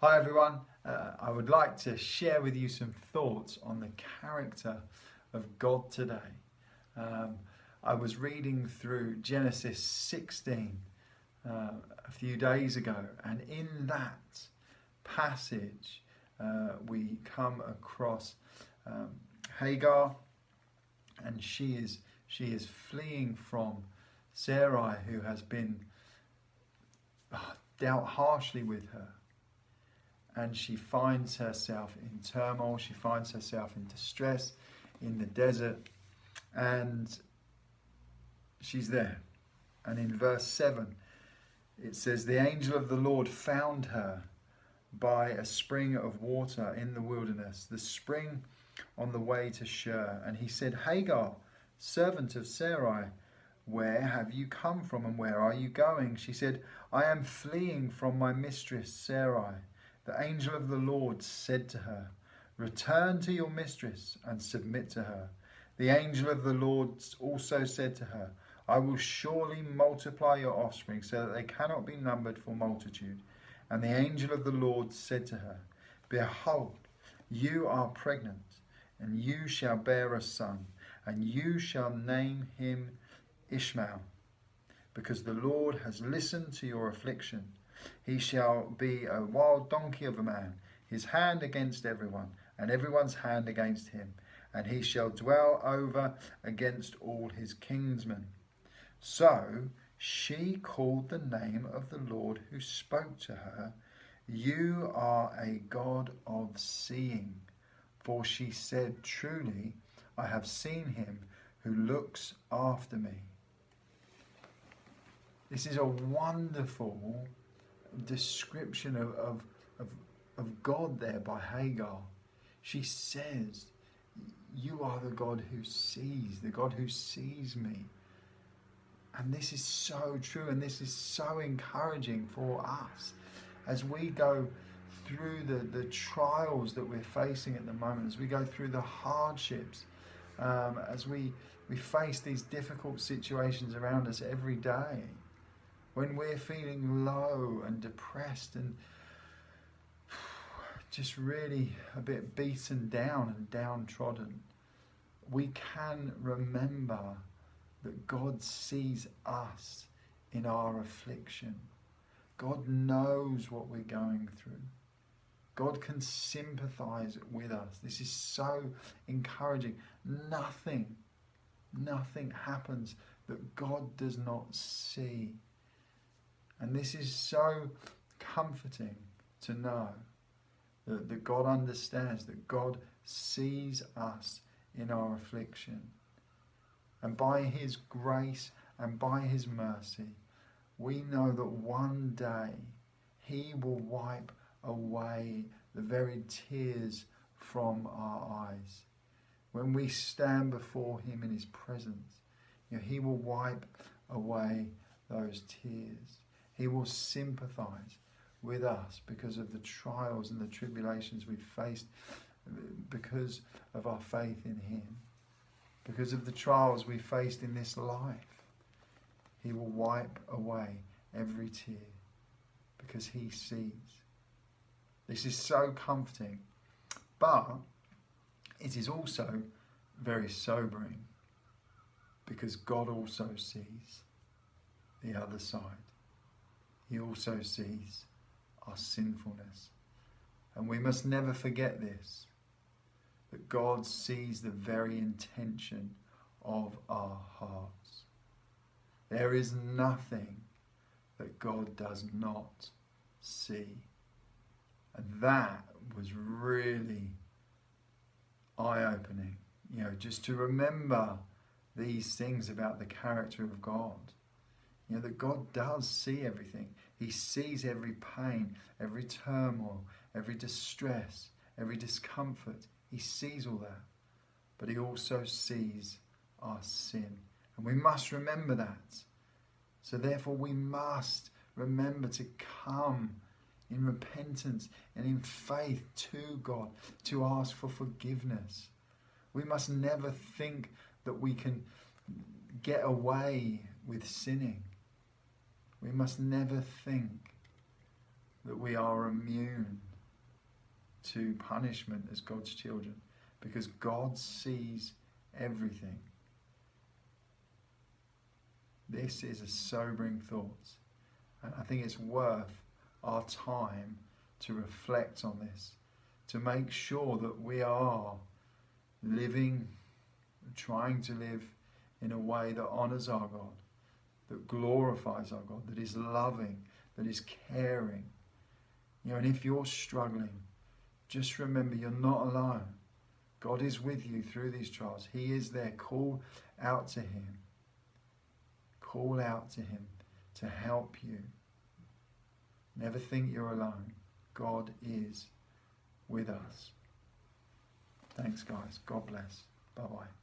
Hi everyone, I would like to share with you some thoughts on the character of God today. I was reading through Genesis 16 a few days ago, and in that passage we come across Hagar, and she is fleeing from Sarai, who has been dealt harshly with her. And she finds herself in turmoil, she finds herself in distress in the desert, and she's there. And in verse 7 it says, "The angel of the Lord found her by a spring of water in the wilderness, the spring on the way to Shur. And he said, 'Hagar, servant of Sarai, where have you come from and where are you going?' She said, 'I am fleeing from my mistress Sarai.' The angel of the Lord said to her, 'Return to your mistress and submit to her.' The angel of the Lord also said to her, 'I will surely multiply your offspring so that they cannot be numbered for multitude.' And the angel of the Lord said to her, 'Behold, you are pregnant, and you shall bear a son, and you shall name him Ishmael, because the Lord has listened to your affliction. He shall be a wild donkey of a man, his hand against everyone, and everyone's hand against him, and he shall dwell over against all his kinsmen.' So she called the name of the Lord who spoke to her, 'You are a God of seeing.' For she said, 'Truly, I have seen him who looks after me.'" This is a wonderful description of God there by Hagar. She says, "You are the God who sees, the God who sees me." And this is so true, and this is so encouraging for us as we go through the trials that we're facing at the moment, as we go through the hardships, as we face these difficult situations around us every day. When we're feeling low and depressed and just really a bit beaten down and downtrodden, we can remember that God sees us in our affliction. God knows what we're going through. God can sympathize with us. This is so encouraging. Nothing happens that God does not see. And this is so comforting to know that God understands, that God sees us in our affliction. And by his grace and by his mercy, we know that one day he will wipe away the very tears from our eyes. When we stand before him in his presence, he will wipe away those tears. He will sympathize with us because of the trials and the tribulations we've faced because of our faith in him. Because of the trials we faced in this life, he will wipe away every tear because he sees. This is so comforting, but it is also very sobering because God also sees the other side. He also sees our sinfulness. And we must never forget this, that God sees the very intention of our hearts. There is nothing that God does not see. And that was really eye-opening, just to remember these things about the character of God. That God does see everything. He sees every pain, every turmoil, every distress, every discomfort. He sees all that. But he also sees our sin. And we must remember that. So therefore we must remember to come in repentance and in faith to God, to ask for forgiveness. We must never think that we can get away with sinning. We must never think that we are immune to punishment as God's children, because God sees everything. This is a sobering thought, and I think it's worth our time to reflect on this, to make sure that we are living, trying to live in a way that honours our God, that glorifies our God, that is loving, that is caring. And if you're struggling, just remember you're not alone. God is with you through these trials. He is there. Call out to Him. Call out to Him to help you. Never think you're alone. God is with us. Thanks, guys. God bless. Bye-bye.